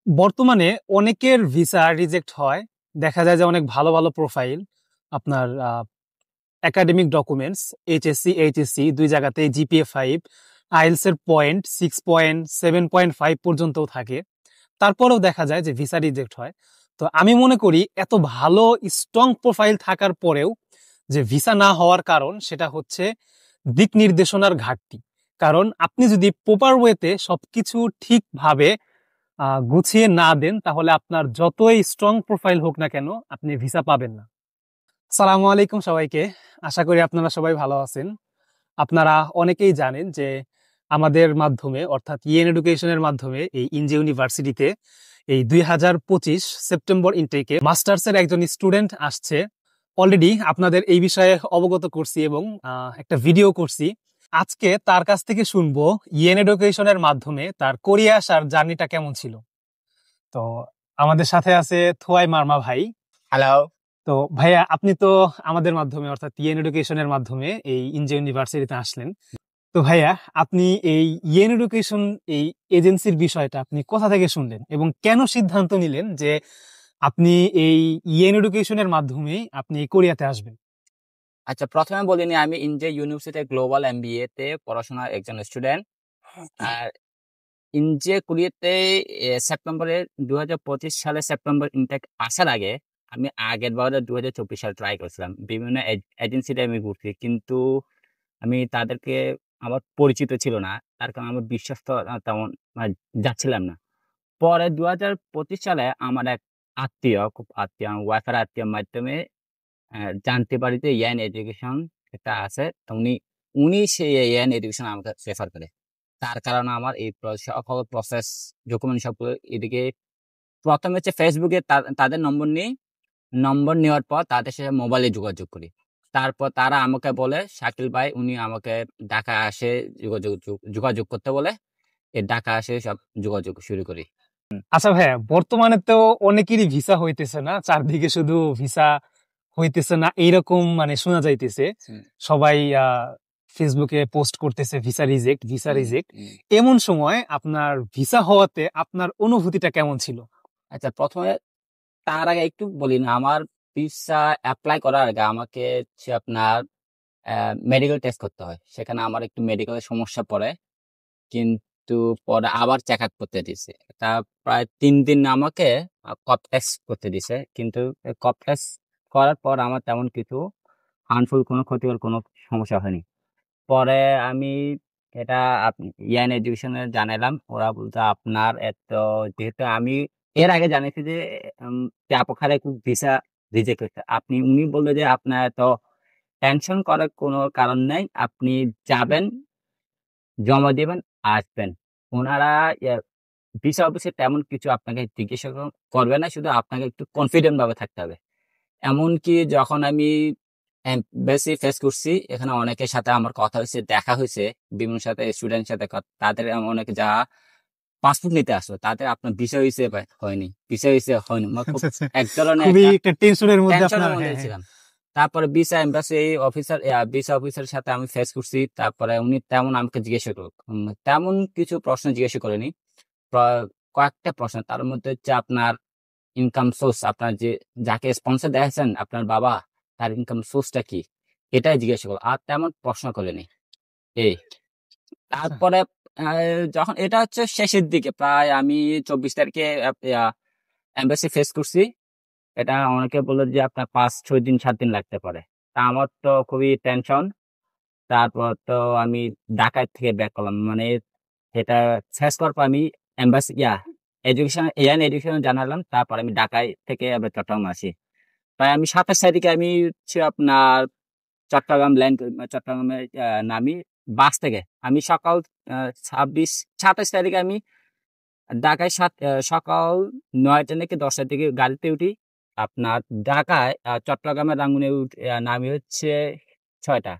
বর্তমানে অনেকের visa reject হয়। দেখা যায় যে অনেক ভালো ভালো প্রোফাইল, আপনার একাডেমিক ডকুমেন্টস, এইচএসসি দুই জায়গাতে জিপিএ 5, আইএলস এর পয়েন্ট 6.7.5 পর্যন্তও থাকে, তারপরেও দেখা যায় যে ভিসা রিজেক্ট হয়। তো আমি মনে করি এত ভালো স্ট্রং প্রোফাইল থাকার পরেও যে ভিসা না হওয়ার কারণ সেটা হচ্ছে দিক নির্দেশনার ঘাটতি। কারণ আপনি যদি প্রপার ওয়েতে সবকিছু ঠিকভাবে গুছিয়ে না দেন, তাহলে আপনার যতই স্ট্রং প্রোফাইল হোক না কেন আপনি ভিসা পাবেন না। সালামু আলাইকুম সবাইকে, আশা করি আপনারা সবাই ভালো আছেন। আপনারা অনেকেই জানেন যে আমাদের মাধ্যমে অর্থাৎ ইএন এডুকেশনের মাধ্যমে এই ইনজে ইউনিভার্সিটিতে এই 2025 সেপ্টেম্বর ইনটেকে মাস্টার্সের একজন স্টুডেন্ট আসছে। অলরেডি আপনাদের এই বিষয়ে অবগত করছি এবং একটা ভিডিও করছি। আজকে তার কাছ থেকে শুনবো ইএন এডুকেশনের মাধ্যমে তার কোরিয়া আসার জার্নিটা কেমন ছিল। তো আমাদের সাথে আছে থুয়াই মার্মা ভাই। হ্যালো। তো ভাইয়া, আপনি তো আমাদের মাধ্যমে অর্থাৎ ইএন এডুকেশনের মাধ্যমে এই ইনজে ইউনিভার্সিটিতে আসলেন। তো ভাইয়া, আপনি এই ইএন এডুকেশন এই এজেন্সির বিষয়টা আপনি কোথা থেকে শুনলেন এবং কেন সিদ্ধান্ত নিলেন যে আপনি এই ইএন এডুকেশনের মাধ্যমে আপনি কোরিয়াতে আসবেন? আচ্ছা, প্রথমে বলিনি, আমি ইনজে ইউনিভার্সিটি গ্লোবাল এমবিএ তে পড়াশোনার একজন স্টুডেন্ট। আর ইনজে কোরিয়াতে সেপ্টেম্বরে 2025 সালে সেপ্টেম্বর ইনটেক আসার আগে আমি আগের বার 2024 সালে ট্রাই করেছিলাম। বিভিন্ন এজেন্সিতে আমি ঘুরছি, কিন্তু আমি তাদেরকে আমার পরিচিত ছিল না, তার কারণে আমার বিশ্বাস তো তেমন মানে যাচ্ছিলাম না। পরে 2025 সালে আমার এক আত্মীয়, খুব আত্মীয়, আমার ওয়াইফের আত্মীয় মাধ্যমে জানতে পারি যে ইয়ান এডুকেশন একটা আছে। তো উনি সেই ইয়ান এডুকেশন আমাকে রেফার করে। তার কারণে আমার এই সকল প্রসেস, ডকুমেন্ট সবগুলো এদিকে প্রথমে হচ্ছে ফেসবুকে তাদের নম্বর নিই। নম্বর নেওয়ার পর তাদের সাথে মোবাইলে যোগাযোগ করি। তারপর তারা আমাকে বলে, শাকিল ভাই, উনি আমাকে ঢাকা আসে যোগাযোগ করতে বলে। এই ঢাকা আসে সব যোগাযোগ শুরু করি। আচ্ছা ভাইয়া, বর্তমানে তো অনেকেরই ভিসা হইতেছে না, চারদিকে শুধু ভিসা হইতেছে না এইরকম মানে শোনা যাইতেছে। হুম, সবাই ফেসবুকে পোস্ট করতেছে ভিসা রিজেক্ট, ভিসা হুম, রিজেক্ট। হুম। এমন সময় আপনার ভিসা হওয়াতে আপনার অনুভূতিটা কেমন ছিল? আচ্ছা, প্রথমে তার আগে একটু বলি না, আমার ভিসা অ্যাপ্লাই করার আগে আমাকে হচ্ছে আপনার মেডিকেল টেস্ট করতে হয়। সেখানে আমার একটু মেডিকেলের সমস্যা পড়ে, কিন্তু পরে আবার চেক আপ করতে দিছে। তা প্রায় 3 দিন আমাকে কপ টেস্ট করতে দিছে, কিন্তু কপ টেস্ট করার পর আমার তেমন কিছু হার্মফুল কোনো ক্ষতিকর কোনো সমস্যা হয়নি। পরে আমি এটা ইয়ান এডুকেশনে জানালাম। ওরা বলতে আপনার এত, যেহেতু আমি এর আগে জানিয়েছি যে চাপখানে খুব ভিসা রিজেক্ট হয়েছে, উনি বললো যে আপনার এত টেনশন করার কোনো কারণ নাই, আপনি যাবেন, জমা দিবেন, আসবেন। ওনারা ভিসা অফিসে তেমন কিছু আপনাকে জিজ্ঞাসা করবে না, শুধু আপনাকে একটু কনফিডেন্ট ভাবে থাকতে হবে। এমনকি যখন আমি বেশি ফেস করছি, এখানে অনেকের সাথে আমার কথা হয়েছে, দেখা হয়েছে, বিভিন্ন সাথে স্টুডেন্ট সাথে তাদের অনেকে যা পাসপোর্ট নিতে আসলো, তাদের আপনার বিষয় হয়েছে হয়নি, বিষয় হয়েছে হয়নি, আমার খুব আচ্ছা আচ্ছা, এক ধরনের খুবই একটা একটা টেনশনের মধ্যে টেনশনের আপনার। মধ্যে হ্যাঁ হ্যাঁ। ছিলাম। তারপরে ভিসা এম্বাসি অফিসার, ভিসা অফিসারের সাথে আমি ফেস করছি। তারপরে উনি তেমন আমাকে জিজ্ঞাসা করল, তেমন কিছু প্রশ্ন জিজ্ঞাসা করেনি। কয়েকটা প্রশ্ন, তার মধ্যে হচ্ছে আপনার ইনকাম সোর্স, আপনার যে যাকে স্পন্সর দেখেছেন আপনার বাবা, তার ইনকাম সোর্সটা কি, এটাই জিজ্ঞাসা করো, আর তেমন প্রশ্ন করেনি। এই আচ্ছা তারপরে যখন এটা হচ্ছে শেষের দিকে, প্রায় আমি 24 তারিখে এম্বাসি ফেস করছি। এটা অনেকে বললো যে আপনার 5-6 দিন 7 দিন লাগতে পারে। তা আমার তো খুবই টেনশন। তারপর তো আমি ঢাকা থেকে ব্যাক করলাম, মানে এটা শেষ করার পর আমি এম্বাসি ইয়ান এডুকেশন জানালাম। তারপর আমি ঢাকায় থেকে আবার চট্টগ্রাম আসি। প্রায় আমি 27 তারিখে আমি হচ্ছে আপনার চট্টগ্রাম চট্টগ্রামে নামি বাস থেকে। আমি সকাল 27 তারিখে আমি ঢাকায় সকাল 9টা নাকি 10টার দিকে গাড়িতে উঠি। আপনার ঢাকায় চট্টগ্রামের রাঙ্গুনে নামি হচ্ছে 6টা।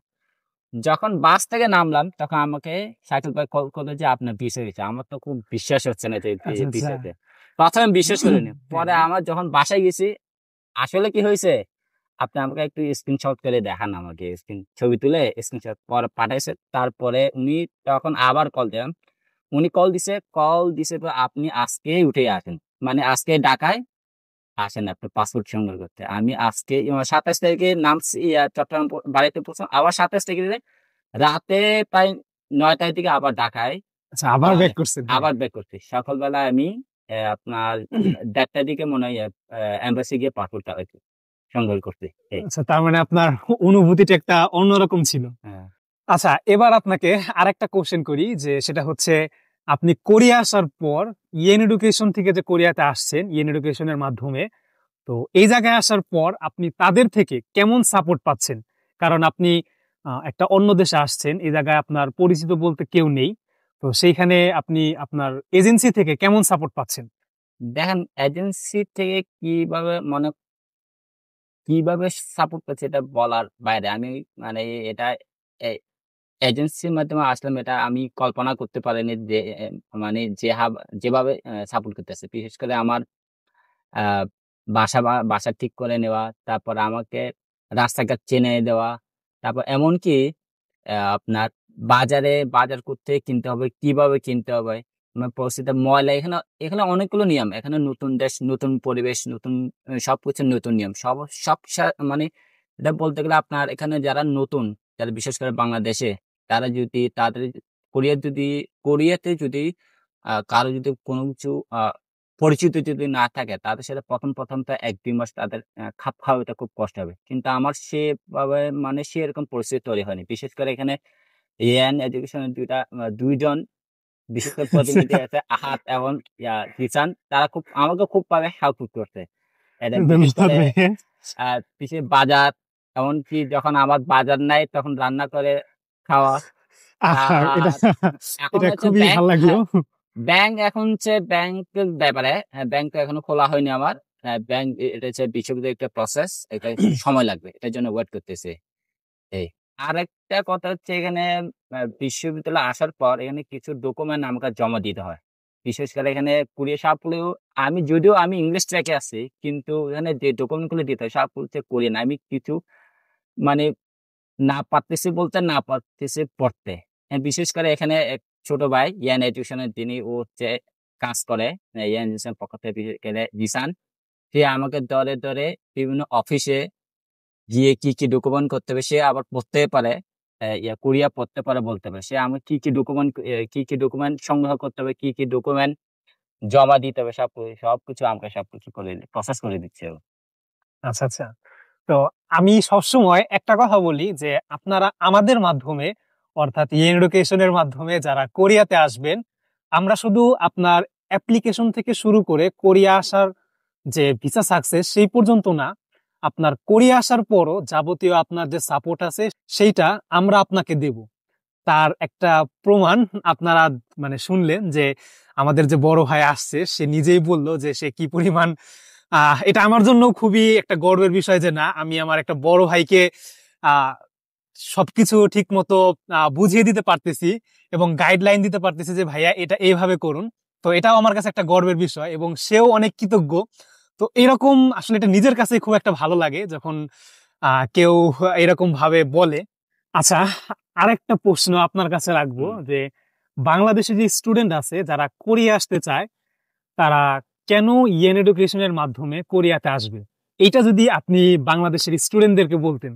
যখন বাস থেকে নামলাম তখন আমাকে সাইকেল ভাই কল করলো যে আপনার বিষয় হয়েছে। আমার তো খুব বিশ্বাস হচ্ছে না যে আচ্ছা আচ্ছা। বিষয়তে, প্রথমে বিশ্বাস করিনি। হ্যাঁ পরে হ্যাঁ। আমার যখন বাসায় গেছি, আসলে কি হয়েছে, আপনি আমাকে একটু স্ক্রিনশট করে দেখান, আমাকে ছবি তুলে স্ক্রিনশট পরে পাঠাইছে। তারপরে উনি তখন আবার কল দিলাম, উনি কল দিছে পর আপনি আজকেই উঠে আসেন। মানে আজকে ঢাকায় আসেন আপনার পাসপোর্ট সংগ্রহ করতে। আমি আজকে 27 তারিখে নামছি, চট্টগ্রাম বাড়িতে পৌঁছলাম, আবার 27 তারিখে রাতে প্রায় 9টার দিকে আবার ঢাকায় আচ্ছা, আবার আহ, ব্যাক করছেন? হ্যাঁ। আবার ব্যাক করছি। সকালবেলা আমি আপনার 1:30টার দিকে মনে হয় এম্বাসি গিয়ে পাসপোর্টটা সংগ্রহ করছি। এই আচ্ছা, তার মানে আপনার অনুভূতিটা একটা অন্যরকম ছিল। হ্যাঁ। আচ্ছা, এবার আপনাকে আরেকটা কোশ্চেন করি, যে সেটা হচ্ছে আপনি কোরিয়া আসার পর ইয়েন এডুকেশন থেকে যে কোরিয়াতে আসছেন ইয়েন এডুকেশনের মাধ্যমে, তো এই জায়গায় আসার পর আপনি তাদের থেকে কেমন সাপোর্ট পাচ্ছেন? কারণ আপনি একটা অন্য দেশে আসছেন, এই জায়গায় আপনার পরিচিত বলতে কেউ নেই, তো সেইখানে আপনি আপনার এজেন্সি থেকে কেমন সাপোর্ট পাচ্ছেন? দেখেন এজেন্সি থেকে কিভাবে সাপোর্ট করছে এটা বলার বাইরে। আমি মানে এটা এজেন্সির মাধ্যমে আসলাম, এটা আমি কল্পনা করতে পারিনি যে মানে যেভাবে সাপোর্ট করতেছে। বিশেষ করে আমার আহ বাসা ঠিক করে নেওয়া, তারপর আমাকে রাস্তাঘাট চেনে দেওয়া, তারপর এমনকি আপনার বাজার করতে কিনতে হবে, কিভাবে কিনতে হবে, আমার পরিস্থিতি ময়লা, এখানে এখানে অনেকগুলো নিয়ম। এখানে নতুন দেশ, নতুন পরিবেশ, নতুন সবকিছু নতুন নিয়ম, মানে এটা বলতে গেলে আপনার এখানে যারা নতুন, যারা বিশেষ করে বাংলাদেশে, তারা যদি তাদের কোরিয়া যদি কোরিয়াতে যদি কারো যদি কোনো কিছু পরিচিত যদি না থাকে, তাদের সাথে প্রথম প্রথম তো 1-2 মাস তাদের খাপ খাওয়াটা খুব কষ্ট হবে। কিন্তু আমার সেভাবে মানে সেরকম পরিস্থিতি তৈরি হয়নি। বিশেষ করে এখানে ইয়ান এডুকেশনের দুইজন বিশেষ করে প্রতিনিধি আছে, আহাত এবং জিসান, তারা আমাকে খুব ভাবে হেল্প করছে। এটা বিশেষ ধন্যবাদ করে ভাইয়া। বিশেষ বাজার, এমনকি যখন আমার বাজার নাই তখন রান্না করে খাওয়া। আহা, এটা আর এখন এটা হচ্ছে খুবই ব্যাংক, ভালো লাগলো। হ্যাঁ, ব্যাংক এখন হচ্ছে ব্যাংকের ব্যাপারে, ব্যাংক তো এখনো খোলা হয়নি আমার। ব্যাংক এটা হচ্ছে বিশ্ববিদ্যালয়ের একটা প্রসেস, এটা সময় লাগবে, এটার জন্য ওয়েট করতেছে। এই আরেকটা কথা হচ্ছে এখানে বিশ্ববিদ্যালয়ে আসার পর এখানে কিছু ডকুমেন্ট আমাকে জমা দিতে হয়। বিশেষ করে এখানে কুড়িয়ে সবগুলো, যদিও আমি ইংলিশ ট্র্যাকে আছি, কিন্তু এখানে যে ডকুমেন্ট গুলো দিতে হয় সবগুলো হচ্ছে কোরিয়ান। আমি কিছু মানে না পারতেছি বলতে, না পারতেছি পড়তে। বিশেষ করে এখানে এক ছোট ভাই ইয়ান এডুকেশনের, তিনি ও হচ্ছে কাজ করে ইয়ান এডুকেশনের পক্ষ থেকে, বিশেষ করে জিসান, সে আমাকে ধরে ধরে বিভিন্ন অফিসে গিয়ে কি কি ডকুমেন্ট করতে হবে, সে আবার পড়তে পারে, কোরিয়া পড়তে পারে বলতে পারে, সে আমি কি কি ডকুমেন্ট সংগ্রহ করতে হবে, কি কি ডকুমেন্ট জমা দিতে হবে, সবকিছু আমাকে সবকিছু করে প্রসেস করে দিচ্ছে ও। আচ্ছা, আচ্ছা। তো আমি সবসময় একটা কথা বলি, যে আপনারা আমাদের মাধ্যমে, অর্থাৎ ইয়েন এডুকেশনের মাধ্যমে যারা কোরিয়াতে আসবেন, আমরা শুধু আপনার অ্যাপ্লিকেশন থেকে শুরু করে কোরিয়া আসার যে ভিসা সাকসেস সেই পর্যন্ত না, আপনার কোরিয়া আসার পরও যাবতীয় আপনার যে সাপোর্ট আছে সেইটা আমরা আপনাকে দেব। তার একটা প্রমাণ আপনারা মানে শুনলেন, যে আমাদের যে বড় ভাই আসছে সে নিজেই বলল যে সে কি পরিমাণ, এটা আমার জন্য খুবই একটা গর্বের বিষয়, যে না, আমি আমার একটা বড় ভাইকে আহ সবকিছু ঠিক মতো বুঝিয়ে দিতে পারতেছি এবং গাইডলাইন দিতে পারতেছি, যে ভাইয়া এটা এইভাবে করুন। তো এটাও আমার কাছে একটা গর্বের বিষয় এবং সেও অনেক কৃতজ্ঞ। তো এরকম আসলে এটা নিজের কাছে খুব একটা ভালো লাগে যখন কেউ এরকম ভাবে বলে। আচ্ছা, আরেকটা প্রশ্ন আপনার কাছে রাখবো, হুম। যে বাংলাদেশে যে স্টুডেন্ট আছে যারা কোরিয়া আসতে চায়, তারা কেন ইয়েন এডুকেশনের মাধ্যমে কোরিয়াতে আসবে, এইটা যদি আপনি বাংলাদেশের স্টুডেন্টদেরকে বলতেন।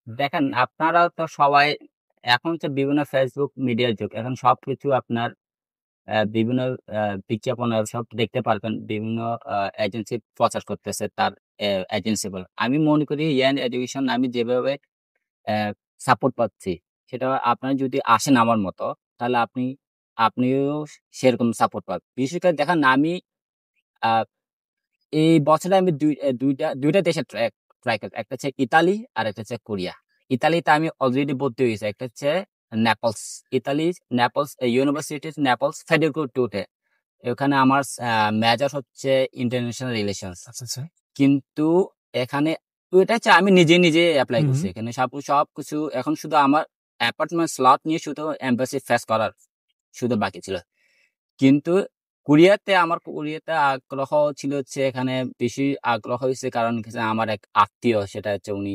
দেখেন আপনারা তো সবাই, এখন তো বিভিন্ন ফেসবুক মিডিয়ার যুগ, এখন সবকিছু আপনার বিভিন্ন বিজ্ঞাপন সব দেখতে পারবেন, বিভিন্ন এজেন্সি প্রচার করতেছে তার এজেন্সি বলে। আমি মনে করি ইয়ান এডুকেশন আমি যেভাবে সাপোর্ট পাচ্ছি, সেটা আপনারা যদি আসেন আমার মতো, তাহলে আপনিও সেরকম সাপোর্ট পাবেন। বিশেষ করে দেখেন আমি আহ, এই বছরে আমি দুইটা দেশে ট্রাই করছি, একটা হচ্ছে ইতালি আর একটা হচ্ছে কোরিয়া। ইতালিতে আমি অলরেডি ভর্তি হয়েছি, একটা হচ্ছে Naples, Italy Naples university Naples federal টুতে। ওখানে আমার মেজর হচ্ছে ইন্টারন্যাশনাল রিলেশনস। আচ্ছা, আচ্ছা। কিন্তু এখানে ওইটা হচ্ছে আমি নিজে নিজে অ্যাপ্লাই হুম। করছি। এখানে সবকিছু এখন শুধু আমার অ্যাপার্টমেন্ট স্লট নিয়ে শুধু এম্বাসি ফেস করার শুধু বাকি ছিল। কিন্তু কোরিয়াতে আগ্রহ ছিল হচ্ছে, এখানে বেশি আগ্রহ হয়েছে কারণ হচ্ছে আমার এক আত্মীয়, সেটা হচ্ছে উনি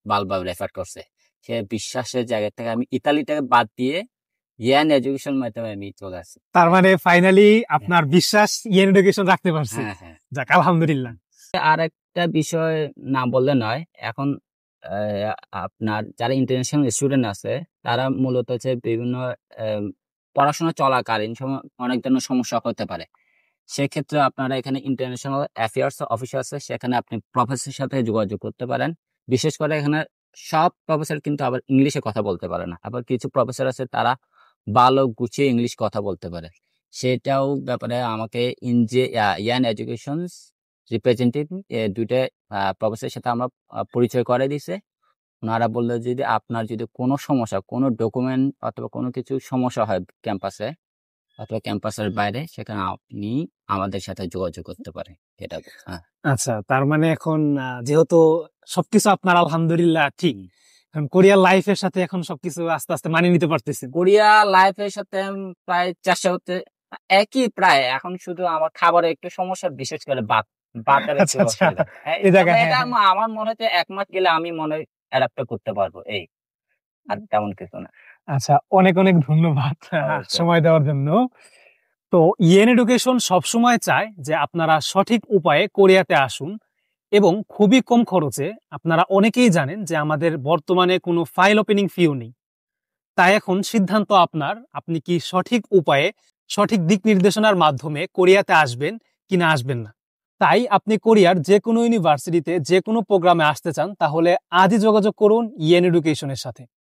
বারবার রেফার করছে। সে বিশ্বাসের জায়গা থেকে আমি ইতালিটাকে বাদ দিয়ে ইয়ান এডুকেশন মাধ্যমে আমি চলে আসি। তার মানে ফাইনালি আপনার বিশ্বাস ইয়েন এডুকেশন রাখতে পারছে। হ্যাঁ হ্যাঁ। যাক, আলহামদুলিল্লাহ। আর একটা বিষয় না বললে নয়, এখন আপনার যারা ইন্টারন্যাশনাল স্টুডেন্ট আছে তারা মূলত হচ্ছে বিভিন্ন পড়াশোনা চলাকালীন সময় অনেক ধরনের সমস্যা হতে পারে। সেক্ষেত্রে আপনারা এখানে ইন্টারন্যাশনাল অ্যাফেয়ার্স অফিস আছে, সেখানে আপনি প্রফেসরের সাথে যোগাযোগ করতে পারেন। বিশেষ করে এখানে সব প্রফেসর কিন্তু আবার ইংলিশে কথা বলতে পারে না, আবার কিছু প্রফেসর আছে তারা ভালো গুছিয়ে ইংলিশ কথা বলতে পারে। সেটাও ব্যাপারে আমাকে ইয়ান এডুকেশন রিপ্রেজেন্টেটিভ দুইটা প্রফেসরের সাথে আমরা পরিচয় করে দিছে। ওনারা বললো যদি আপনার যদি কোনো সমস্যা, কোনো ডকুমেন্ট অথবা কোনো কিছু সমস্যা হয় ক্যাম্পাসে অথবা ক্যাম্পাসের বাইরে, সেখানে আপনি আমাদের সাথে যোগাযোগ করতে পারেন। এটা আচ্ছা, তার মানে এখন যেহেতু সবকিছু আপনার আলহামদুলিল্লাহ ঠিক, এখন কোরিয়ার লাইফের সাথে এখন সবকিছু আস্তে আস্তে মানিয়ে নিতে পারতেছেন। কোরিয়া লাইফের সাথে প্রায় চেষ্টা হতে একই প্রায়। এখন শুধু আমার খাবারে একটু সমস্যা, বিশেষ করে বাতের একটু অসুবিধা। এটা আমার মনে হচ্ছে 1 মাস গেলে আমি মনে হয় অ্যাডাপ্ট করতে পারবো, এই আর তেমন কিছু না। আচ্ছা, অনেক অনেক ধন্যবাদ সময় দেওয়ার জন্য। তো ইয়েন এডুকেশন সবসময় চায় যে আপনারা সঠিক উপায়ে কোরিয়াতে আসুন এবং খুবই কম খরচে। আপনারা অনেকেই জানেন যে আমাদের বর্তমানে কোনো ফাইল ওপেনিং ফিও নেই। তাই এখন সিদ্ধান্ত আপনার, আপনি কি সঠিক উপায়ে সঠিক দিক নির্দেশনার মাধ্যমে কোরিয়াতে আসবেন কিনা আসবেন না। তাই আপনি কোরিয়ার যে কোনো ইউনিভার্সিটিতে যে কোনো প্রোগ্রামে আসতে চান তাহলে আজই যোগাযোগ করুন ইয়েন এডুকেশনের সাথে।